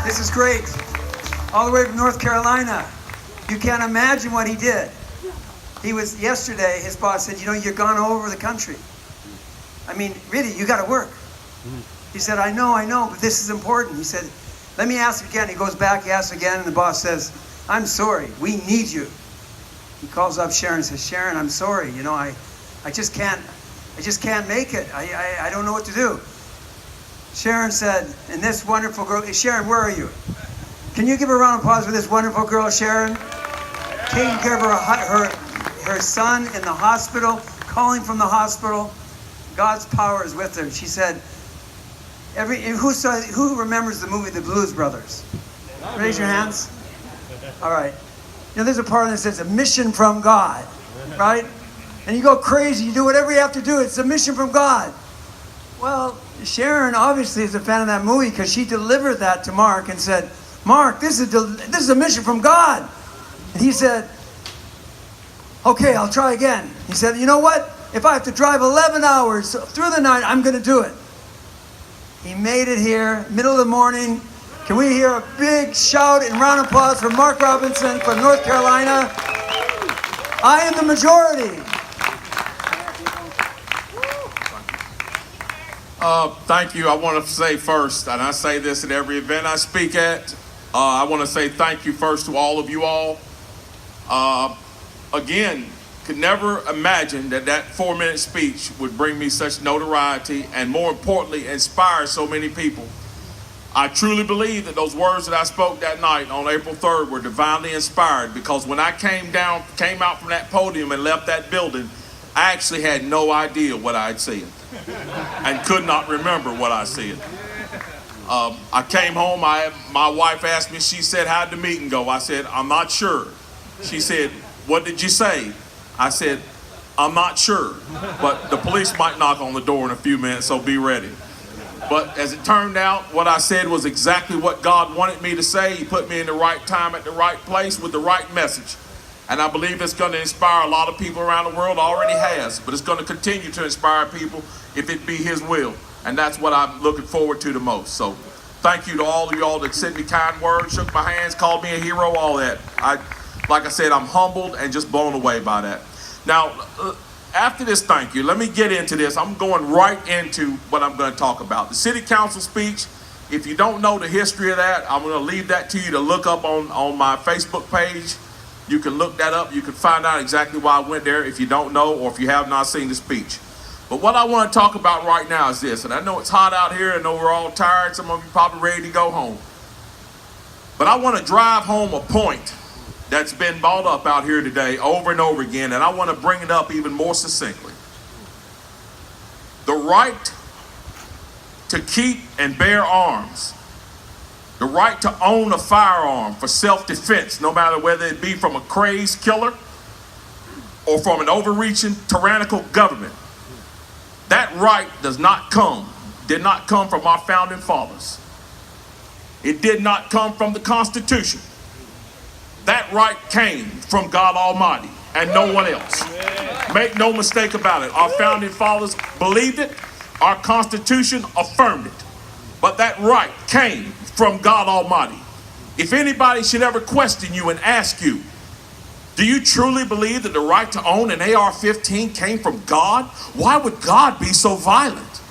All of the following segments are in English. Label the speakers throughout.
Speaker 1: This is great. All the way from North Carolina. You can't imagine what he did. He was, yesterday, his boss said, you know, you're gone all over the country. I mean, really, you got to work. He said, I know, but this is important. He said, let me ask again. He goes back, he asks again, and the boss says, I'm sorry, we need you. He calls up Sharon and says, Sharon, I'm sorry. You know, I just can't make it. I don't know what to do. Sharon said, and this wonderful girl, Sharon, where are you? Can you give a round of applause for this wonderful girl, Sharon? Taking care of her son in the hospital, calling from the hospital. God's power is with her. She said, who remembers the movie The Blues Brothers? Raise your hands. All right. You know, there's a part that says a mission from God, right? And you go crazy. You do whatever you have to do. It's a mission from God. Well, Sharon obviously is a fan of that movie because she delivered that to Mark and said, Mark, this is a mission from God. And he said, okay, I'll try again. He said, you know what? If I have to drive 11 hours through the night, I'm going to do it. He made it here, middle of the morning. Can we hear a big shout and round of applause for Mark Robinson from North Carolina? I am the majority.
Speaker 2: Thank you. I want to say first, and I say this at every event I speak at, I want to say thank you first to all of you all. Again, could never imagine that 4-minute speech would bring me such notoriety and, more importantly, inspire so many people. I truly believe that those words that I spoke that night on April 3rd were divinely inspired, because when I came out from that podium and left that building, I actually had no idea what I had said and could not remember what I said. I came home, my wife asked me, she said, how'd the meeting go? I said, I'm not sure. She said, what did you say? I said, I'm not sure, but the police might knock on the door in a few minutes, so be ready. But as it turned out, what I said was exactly what God wanted me to say. He put me in the right time at the right place with the right message. And I believe it's going to inspire a lot of people around the world. Already has, but it's going to continue to inspire people if it be His will. And that's what I'm looking forward to the most. So thank you to all of y'all that sent me kind words, shook my hands, called me a hero, all that. Like I said, I'm humbled and just blown away by that. Now, after this thank you, let me get into this. I'm going right into what I'm going to talk about. The city council speech, if you don't know the history of that, I'm going to leave that to you to look up on my Facebook page. You can look that up. You can find out exactly why I went there if you don't know or if you have not seen the speech. But what I want to talk about right now is this, and I know it's hot out here. I know we're all tired. Some of you probably ready to go home. But I want to drive home a point that's been brought up out here today over and over again, and I want to bring it up even more succinctly. The right to keep and bear arms, the right to own a firearm for self-defense, no matter whether it be from a crazed killer or from an overreaching tyrannical government. That right did not come from our founding fathers. It did not come from the Constitution. That right came from God Almighty and no one else. Make no mistake about it. Our founding fathers believed it. Our Constitution affirmed it. But that right came from God Almighty. If anybody should ever question you and ask you, do you truly believe that the right to own an AR-15 came from God? Why would God be so violent?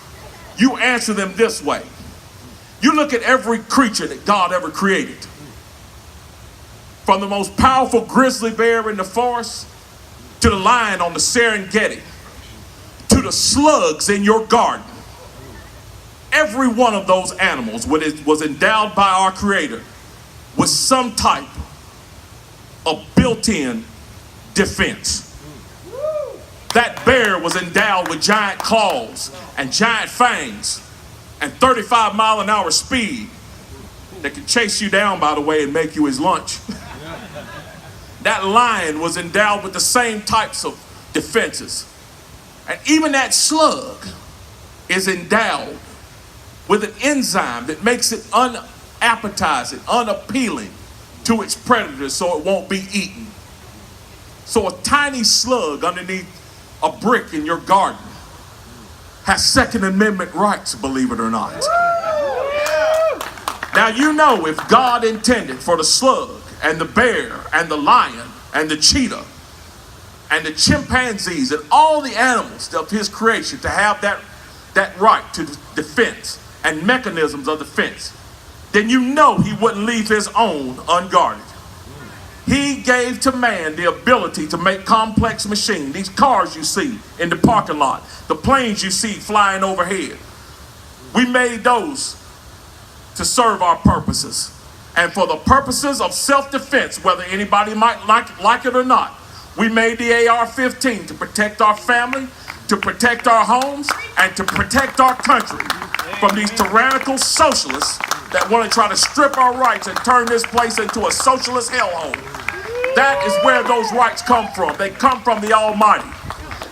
Speaker 2: You answer them this way. You look at every creature that God ever created. From the most powerful grizzly bear in the forest, to the lion on the Serengeti, to the slugs in your garden. Every one of those animals was endowed by our Creator with some type of built-in defense. That bear was endowed with giant claws and giant fangs and 35-mile-an-hour speed that could chase you down, by the way, and make you his lunch. That lion was endowed with the same types of defenses. And even that slug is endowed with an enzyme that makes it unappetizing, unappealing to its predators so it won't be eaten. So a tiny slug underneath a brick in your garden has Second Amendment rights, believe it or not. Now you know if God intended for the slug and the bear and the lion and the cheetah and the chimpanzees and all the animals of his creation to have that right to defense and mechanisms of defense, then you know he wouldn't leave his own unguarded. He gave to man the ability to make complex machines. These cars you see in the parking lot, the planes you see flying overhead. We made those to serve our purposes. And for the purposes of self-defense, whether anybody might like it or not, we made the AR-15 to protect our family, to protect our homes, and to protect our country from these tyrannical socialists that want to try to strip our rights and turn this place into a socialist hellhole. That is where those rights come from. They come from the Almighty.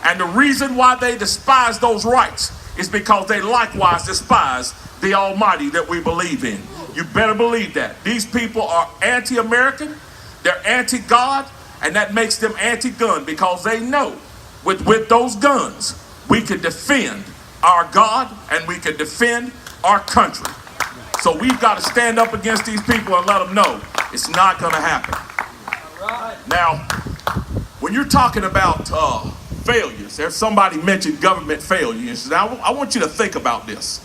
Speaker 2: And the reason why they despise those rights is because they likewise despise the Almighty that we believe in. You better believe that. These people are anti-American, they're anti-God, and that makes them anti-gun because they know with those guns we can defend our God and we can defend our country. So we've got to stand up against these people and let them know it's not going to happen. Now, when you're talking about failures, there's somebody mentioned government failures. Now, I want you to think about this.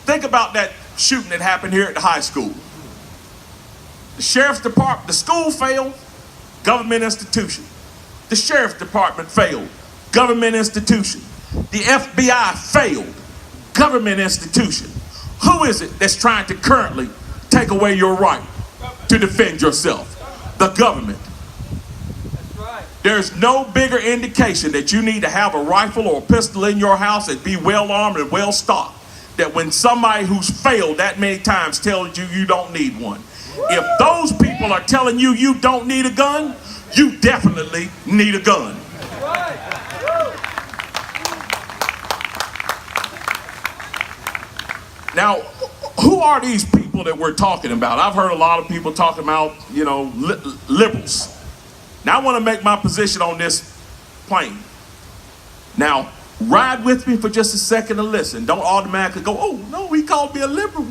Speaker 2: Think about that shooting that happened here at the high school. The sheriff's department, the school failed, government institution. The sheriff's department failed, government institution. The FBI failed, government institution. Who is it that's trying to currently take away your right to defend yourself? The government. There's no bigger indication that you need to have a rifle or a pistol in your house and be well armed and well stocked that when somebody who's failed that many times tells you you don't need one. If those people are telling you you don't need a gun, you definitely need a gun. Now, who are these people that we're talking about? I've heard a lot of people talking about, liberals. Now, I want to make my position on this plain. Now, ride with me for just a second and listen. Don't automatically go, oh, no, he called me a liberal.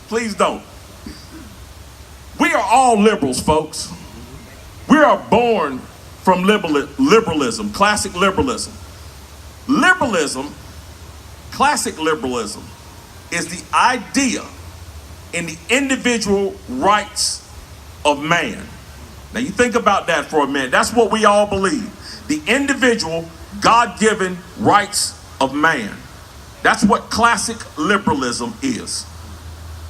Speaker 2: Please don't. We are all liberals, folks. We are born from liberalism, classic liberalism. Liberalism, classic liberalism, is the idea in the individual rights of man. Now you think about that for a minute. That's what we all believe. The individual, God-given rights of man. That's what classic liberalism is.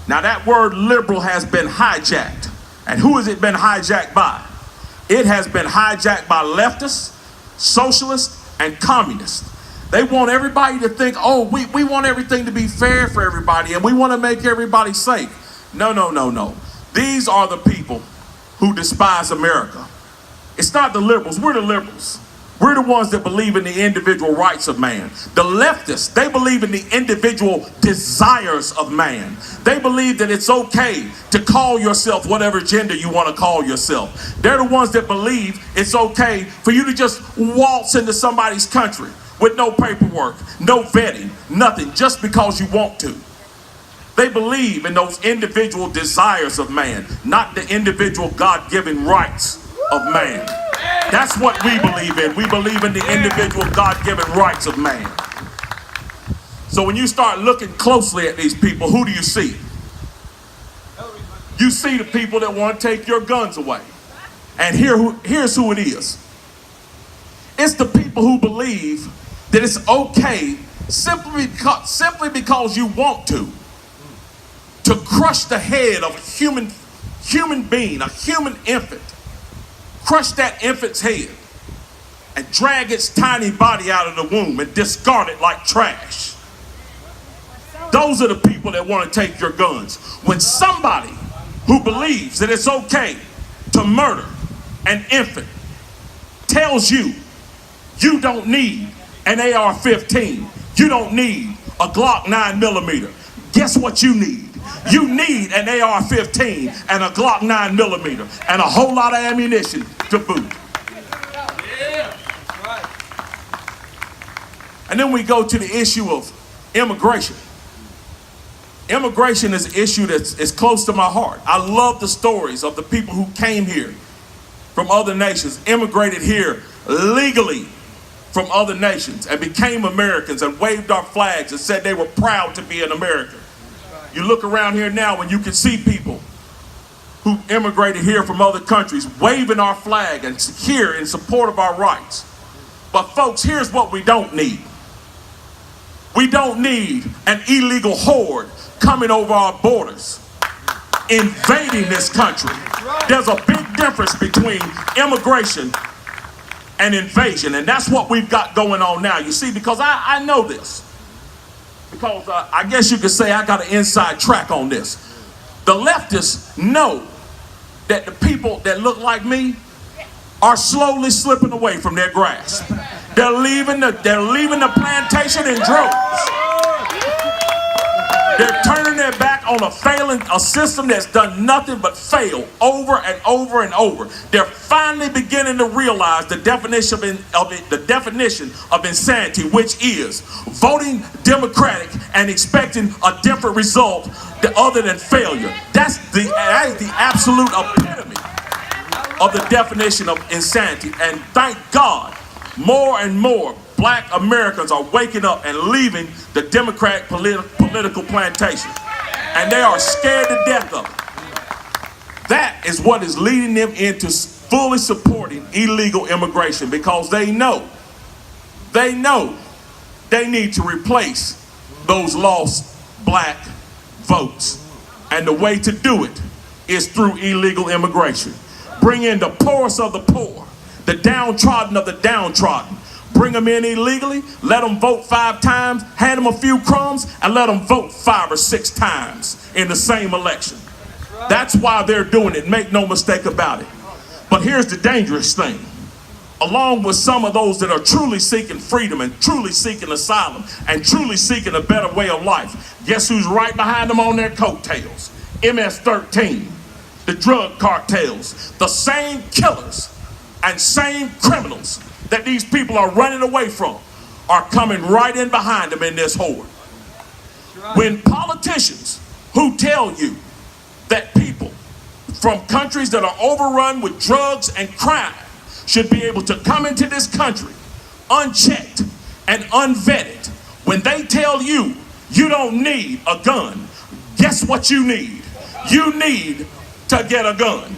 Speaker 2: Now that word liberal has been hijacked. And who has it been hijacked by? It has been hijacked by leftists, socialists, and communists. They want everybody to think, oh, we want everything to be fair for everybody and we want to make everybody safe. No, no, no, no. These are the people who despise America. It's not the liberals. We're the liberals. We're the ones that believe in the individual rights of man. The leftists, they believe in the individual desires of man. They believe that it's okay to call yourself whatever gender you want to call yourself. They're the ones that believe it's okay for you to just waltz into somebody's country with no paperwork, no vetting, nothing, just because you want to. They believe in those individual desires of man, not the individual God-given rights of man. That's what we believe in. We believe in the individual God-given rights of man. So when you start looking closely at these people, who do you see? You see the people that want to take your guns away. And here's who it is. It's the people who believe that it's okay simply because you want to crush the head of a human being, a human infant. Crush that infant's head and drag its tiny body out of the womb and discard it like trash. Those are the people that want to take your guns. When somebody who believes that it's okay to murder an infant tells you you don't need an AR-15, you don't need a Glock 9mm, guess what you need? You need an AR-15 and a Glock 9mm and a whole lot of ammunition to boot. Yeah. Right. And then we go to the issue of immigration. Immigration is an issue that's close to my heart. I love the stories of the people who came here from other nations, immigrated here legally from other nations, and became Americans and waved our flags and said they were proud to be an American. You look around here now and you can see people who immigrated here from other countries waving our flag and here in support of our rights. But folks, here's what we don't need. We don't need an illegal horde coming over our borders, invading this country. There's a big difference between immigration and invasion, and that's what we've got going on now. You see, because I know this. Because I guess you could say I got an inside track on this. The leftists know that the people that look like me are slowly slipping away from their grasp. They're leaving the plantation in droves. They're turning their back on a system that's done nothing but fail over and over and over. They're finally beginning to realize the definition of insanity, which is voting Democratic and expecting a different result other than failure. That is the absolute epitome of the definition of insanity. And thank God, more and more black Americans are waking up and leaving the Democratic political plantation. And they are scared to death of it. That is what is leading them into fully supporting illegal immigration, because they know they need to replace those lost black votes. And the way to do it is through illegal immigration. Bring in the poorest of the poor, the downtrodden of the downtrodden. Bring them in illegally, let them vote 5 times, hand them a few crumbs, and let them vote 5 or 6 times in the same election. That's why they're doing it, make no mistake about it. But here's the dangerous thing. Along with some of those that are truly seeking freedom and truly seeking asylum and truly seeking a better way of life, guess who's right behind them on their coattails? MS-13, the drug cartels, the same killers and same criminals that these people are running away from are coming right in behind them in this horde. When politicians who tell you that people from countries that are overrun with drugs and crime should be able to come into this country unchecked and unvetted, when they tell you you don't need a gun, guess what you need? You need to get a gun.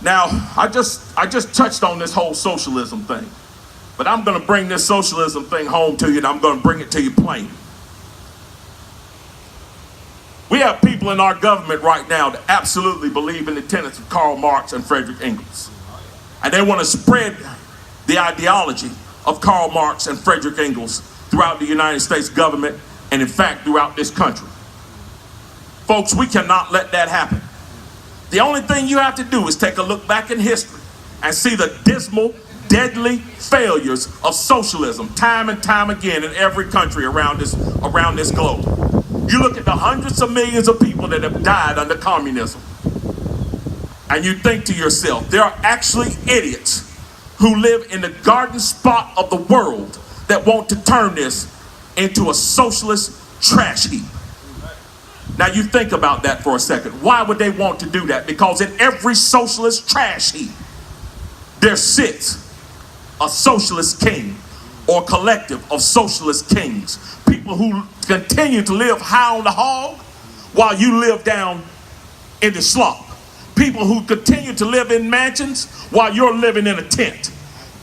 Speaker 2: Now, I just touched on this whole socialism thing, but I'm going to bring this socialism thing home to you, and I'm going to bring it to you plain. We have people in our government right now that absolutely believe in the tenets of Karl Marx and Friedrich Engels, and they want to spread the ideology of Karl Marx and Friedrich Engels throughout the United States government, and in fact throughout this country. Folks, we cannot let that happen. The only thing you have to do is take a look back in history and see the dismal, deadly failures of socialism time and time again in every country around this globe. You look at the hundreds of millions of people that have died under communism, and you think to yourself, there are actually idiots who live in the garden spot of the world that want to turn this into a socialist trash heap. Now you think about that for a second. Why would they want to do that? Because in every socialist trash heap, there sits a socialist king or collective of socialist kings. People who continue to live high on the hog while you live down in the slop. People who continue to live in mansions while you're living in a tent.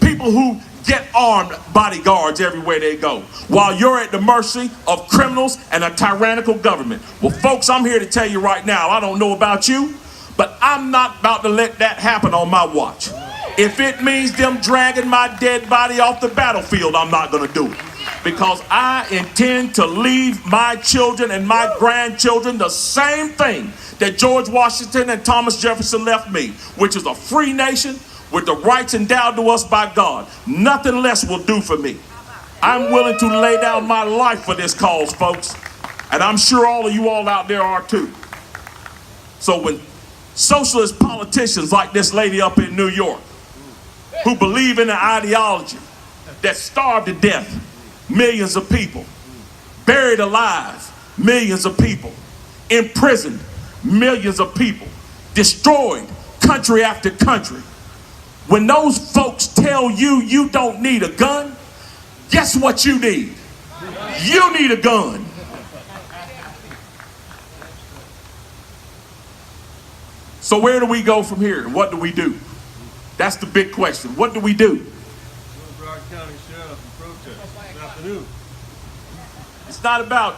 Speaker 2: People who get armed bodyguards everywhere they go, while you're at the mercy of criminals and a tyrannical government. Well, folks, I'm here to tell you right now, I don't know about you, but I'm not about to let that happen on my watch. If it means them dragging my dead body off the battlefield, I'm not going to do it. Because I intend to leave my children and my grandchildren the same thing that George Washington and Thomas Jefferson left me, which is a free nation with the rights endowed to us by God. Nothing less will do for me. I'm willing to lay down my life for this cause, folks. And I'm sure all of you all out there are too. So when socialist politicians like this lady up in New York who believe in an ideology that starved to death millions of people, buried alive millions of people, imprisoned millions of people, destroyed country after country. When those folks tell you you don't need a gun, guess what you need? You need a gun. So where do we go from here and what do we do? That's the big question. What do we do?
Speaker 3: Broward County Sheriff in protest this afternoon.
Speaker 2: It's not about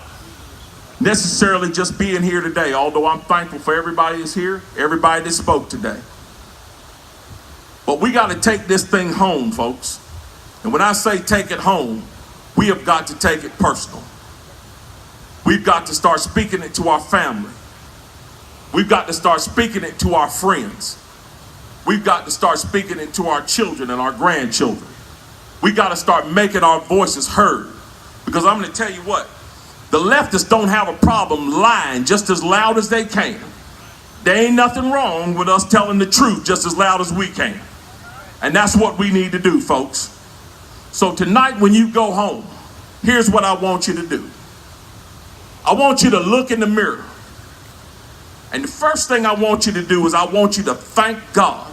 Speaker 2: necessarily just being here today, although I'm thankful for everybody that's here, everybody that spoke today. But we got to take this thing home, folks. And when I say take it home, we have got to take it personal. We've got to start speaking it to our family. We've got to start speaking it to our friends. We've got to start speaking it to our children and our grandchildren. We've got to start making our voices heard. Because I'm going to tell you what, the leftists don't have a problem lying just as loud as they can. There ain't nothing wrong with us telling the truth just as loud as we can. And that's what we need to do, folks. So tonight when you go home, here's what I want you to do. I want you to look in the mirror. And the first thing I want you to do is I want you to thank God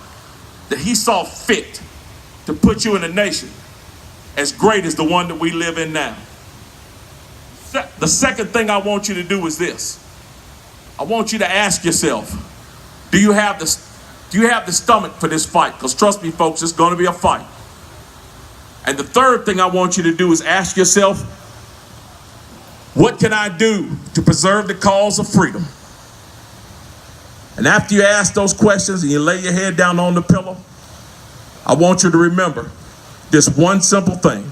Speaker 2: that he saw fit to put you in a nation as great as the one that we live in now. The second thing I want you to do is this. I want you to ask yourself, do you have the stomach for this fight? Because trust me, folks, it's going to be a fight. And the third thing I want you to do is ask yourself, what can I do to preserve the cause of freedom? And after you ask those questions and you lay your head down on the pillow, I want you to remember this one simple thing.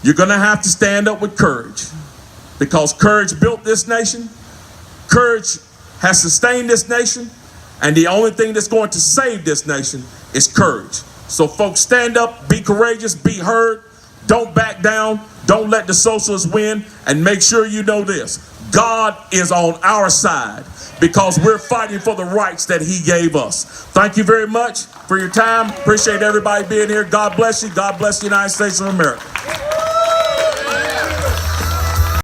Speaker 2: You're going to have to stand up with courage, because courage built this nation. Courage has sustained this nation. And the only thing that's going to save this nation is courage. So folks, stand up, be courageous, be heard. Don't back down. Don't let the socialists win. And make sure you know this. God is on our side because we're fighting for the rights that he gave us. Thank you very much for your time. Appreciate everybody being here. God bless you. God bless the United States of America.